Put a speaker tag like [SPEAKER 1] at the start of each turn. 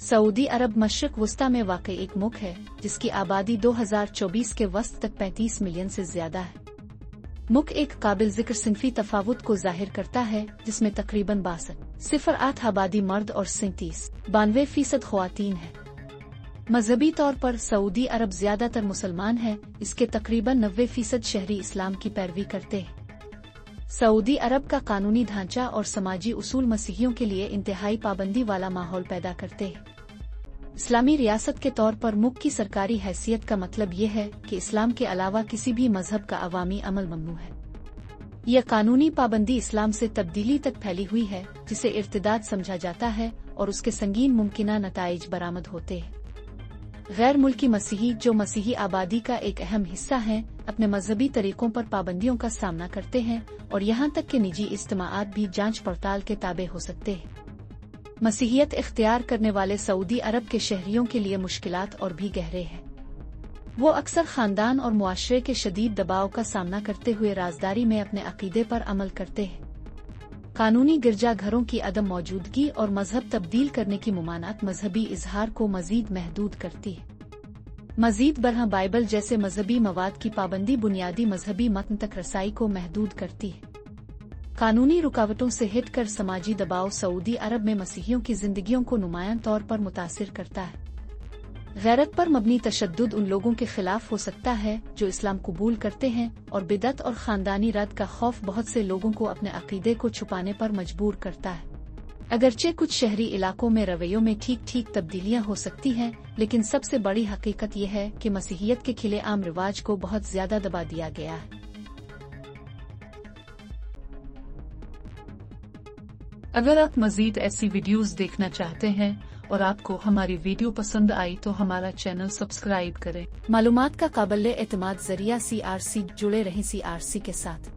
[SPEAKER 1] Saudi अरब मशरिक वस्ता में वाक़ई एक मुल्क है जिसकी आबादी 2024 के वस्त तक 35 मिलियन से ज्यादा है। मुल्क एक काबिल जिक्र सिंफी तफावुत को जाहिर करता है जिसमें तकरीबन 62.08 आबादी मर्द और 92% ख्वातीन है। मजहबी तौर पर सऊदी अरब ज्यादातर मुसलमान है, इसके तकरीबन 90% शहरी इस्लाम की पैरवी करते हैं। सऊदी अरब का कानूनी ढांचा और समाजी उसूल मसीहियों के लिए इंतहाई पाबंदी वाला माहौल पैदा करते हैं। इस्लामी रियासत के तौर पर मुल्क की सरकारी हैसियत का मतलब ये है कि इस्लाम के अलावा किसी भी मजहब का अवामी अमल ममनू है। यह कानूनी पाबंदी इस्लाम से तब्दीली तक फैली हुई है जिसे इर्तिदाद समझा जाता है और उसके संगीन मुमकिना नताइज बरामद होते हैं। गैर मुल्की मसीही जो मसीही आबादी का एक अहम हिस्सा हैं, अपने मजहबी तरीकों पर पाबंदियों का सामना करते हैं और यहाँ तक कि निजी इज्तिमाआत भी जांच पड़ताल के ताबे हो सकते हैं। मसीहियत इख्तियार करने वाले सऊदी अरब के शहरियों के लिए मुश्किलात और भी गहरे हैं। वो अक्सर खानदान और मुआशरे के शदीद दबाव का सामना करते हुए राजदारी में अपने अकीदे पर अमल करते हैं। कानूनी गिरजा घरों की अदम मौजूदगी और मजहब तब्दील करने की मुमानत मजहबी इजहार को मजीद महदूद करती है। मजीद बरह बाइबल जैसे मजहबी मवाद की पाबंदी बुनियादी मजहबी मतन तक रसाई को महदूद करती है। कानूनी रुकावटों से हिट कर समाजी दबाव सऊदी अरब में मसीहियों की जिंदगियों को नुमायां तौर पर मुतासिर करता है। गैरत पर मबनी तशद्दुद उन लोगों के खिलाफ हो सकता है जो इस्लाम कबूल करते हैं और बिदअत और खानदानी रद्द का खौफ बहुत से लोगों को अपने अकीदे को छुपाने पर मजबूर करता है। अगरचे कुछ शहरी इलाकों में रवैयों में ठीक तब्दीलियां हो सकती हैं, लेकिन सबसे बड़ी हकीकत यह है कि मसीहियत के खिले आम रिवाज को बहुत ज्यादा दबा दिया गया है।
[SPEAKER 2] अगर आप मजीद ऐसी वीडियोस देखना चाहते हैं और आपको हमारी वीडियो पसंद आई तो हमारा चैनल सब्सक्राइब करें।
[SPEAKER 1] मालूमात का काबिल एतमाद जरिया CRC जुड़े रहें CRC के साथ।